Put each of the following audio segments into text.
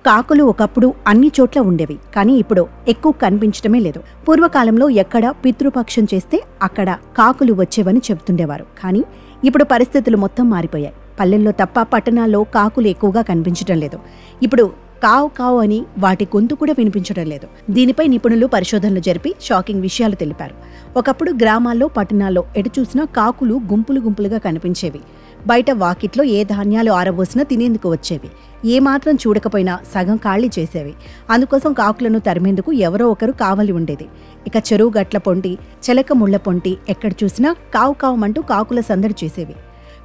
కాకులు ఒకప్పుడు అన్ని చోట్ల ఉండేవి, కానీ ఇప్పుడు ఎక్కువ కనిపించడమే లేదు. పూర్వకాలంలో ఎక్కడ పితృపక్షం చేస్తే అక్కడ కాకులు వచ్చేవని చెబుతుండేవారు. కానీ ఇప్పుడు పరిస్థితులు మొత్తం మారిపోయాయి. పల్లెల్లో తప్ప పట్టణాల్లో కాకులు ఎక్కువగా కనిపించడం లేదు. ఇప్పుడు కావు కావు అని వాటి గొంతు కూడా వినిపించడం లేదు. దీనిపై నిపుణులు పరిశోధనలు జరిపి షాకింగ్ విషయాలు తెలిపారు. ఒకప్పుడు గ్రామాల్లో పట్టణాల్లో ఎటు చూసినా కాకులు గుంపులు గుంపులుగా కనిపించేవి. బయట వాకిట్లో ఏ ధాన్యాలు ఆరబోసినా తినేందుకు వచ్చేవి. ఏమాత్రం చూడకపోయినా సగం ఖాళీ చేసేవి. అందుకోసం కాకులను తరిమేందుకు ఎవరో ఒకరు కావలి ఉండేది. ఇక చెరువు గట్ల పొంటి, చెలక ముళ్ల పొంటి ఎక్కడ చూసినా కావు కావుమంటూ కాకుల సందడి చేసేవి.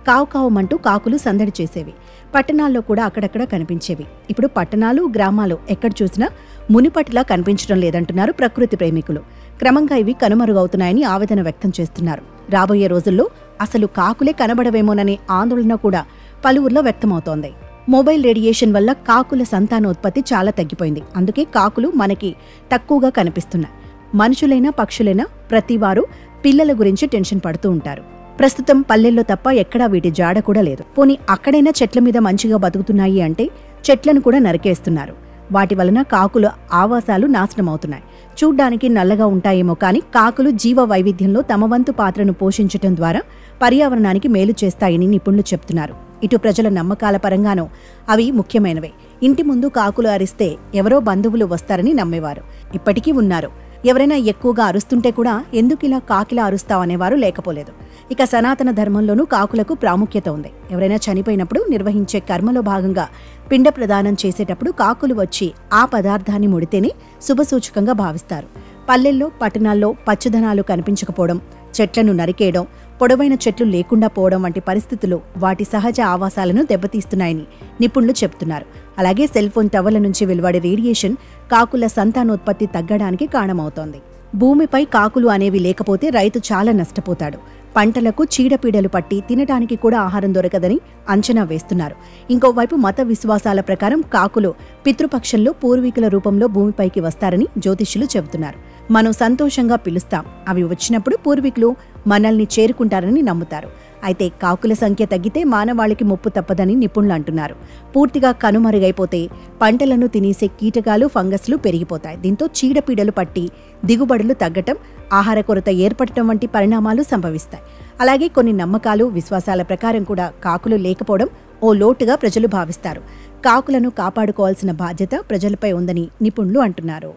కావు కావుమంటూ కాకులు సందడి చేసేవి. పట్టణాల్లో కూడా అక్కడక్కడ కనిపించేవి. ఇప్పుడు పట్టణాలు, గ్రామాలు ఎక్కడ చూసినా మునిపటిలా కనిపించడం లేదంటున్నారు ప్రకృతి ప్రేమికులు. క్రమంగా ఇవి కనుమరుగవుతున్నాయని ఆవేదన వ్యక్తం చేస్తున్నారు. రాబోయే రోజుల్లో అసలు కాకులే కనబడవేమోననే ఆందోళన కూడా పలువురిలో వ్యక్తమవుతోంది. మొబైల్ రేడియేషన్ వల్ల కాకుల సంతానోత్పత్తి చాలా తగ్గిపోయింది. అందుకే కాకులు మనకి తక్కువగా కనిపిస్తున్నాయి. మనుషులైనా పక్షులైనా ప్రతివారు పిల్లల గురించి టెన్షన్ పడుతూ ఉంటారు. ప్రస్తుతం పల్లెల్లో తప్ప ఎక్కడా వీటి జాడ కూడా లేదు. పోనీ అక్కడైనా చెట్ల మీద మంచిగా బతుకుతున్నాయి అంటే చెట్లను కూడా నరికేస్తున్నారు. వాటి వలన కాకుల ఆవాసాలు నాశనమవుతున్నాయి. చూడ్డానికి నల్లగా ఉంటాయేమో కానీ కాకులు జీవ వైవిధ్యంలో తమ వంతు పాత్రను పోషించటం ద్వారా పర్యావరణానికి మేలు చేస్తాయని నిపుణులు చెప్తున్నారు. ఇటు ప్రజల నమ్మకాల పరంగానూ అవి ముఖ్యమైనవే. ఇంటి ముందు కాకులు అరిస్తే ఎవరో బంధువులు వస్తారని నమ్మేవారు. ఇప్పటికీ ఉన్నారు. ఎవరైనా ఎక్కువగా అరుస్తుంటే కూడా ఎందుకిలా కాకిలా అరుస్తావనేవారు లేకపోలేదు. ఇక సనాతన ధర్మంలోనూ కాకులకు ప్రాముఖ్యత ఉంది. ఎవరైనా చనిపోయినప్పుడు నిర్వహించే కర్మలో భాగంగా పిండ ప్రదానం చేసేటప్పుడు కాకులు వచ్చి ఆ పదార్థాన్ని ముడితేనే శుభసూచకంగా భావిస్తారు. పల్లెల్లో, పట్టణాల్లో పచ్చదనాలు కనిపించకపోవడం, చెట్లను నరికేయడం, పొడవైన చెట్లు లేకుండా పోవడం వంటి పరిస్థితులు వాటి సహజ ఆవాసాలను దెబ్బతీస్తున్నాయని నిపుణులు చెబుతున్నారు. అలాగే సెల్ఫోన్ టవర్ల నుంచి వెలువడే రేడియేషన్ కాకుల సంతానోత్పత్తి తగ్గడానికి కారణమవుతోంది. భూమిపై కాకులు అనేవి లేకపోతే రైతు చాలా నష్టపోతాడు. పంటలకు చీడపీడలు పట్టి తినడానికి కూడా ఆహారం దొరకదని అంచనా వేస్తున్నారు. ఇంకోవైపు మత విశ్వాసాల ప్రకారం కాకులు పితృపక్షంలో పూర్వీకుల రూపంలో భూమిపైకి వస్తారని జ్యోతిష్యులు చెబుతున్నారు. మనం సంతోషంగా పిలుస్తాం, అవి వచ్చినప్పుడు పూర్వీకులు మనల్ని చేరుకుంటారని నమ్ముతారు. అయితే కాకుల సంఖ్య తగ్గితే మానవాళికి ముప్పు తప్పదని నిపుణులు అంటున్నారు. పూర్తిగా కనుమరుగైపోతే పంటలను తినేసే కీటకాలు, ఫంగస్లు పెరిగిపోతాయి. దీంతో చీడపీడలు పట్టి దిగుబడులు తగ్గటం, ఆహార కొరత ఏర్పడటం వంటి పరిణామాలు సంభవిస్తాయి. అలాగే కొన్ని నమ్మకాలు, విశ్వాసాల ప్రకారం కూడా కాకులు లేకపోవడం ఓ లోటుగా ప్రజలు భావిస్తారు. కాకులను కాపాడుకోవాల్సిన బాధ్యత ప్రజలపై ఉందని నిపుణులు అంటున్నారు.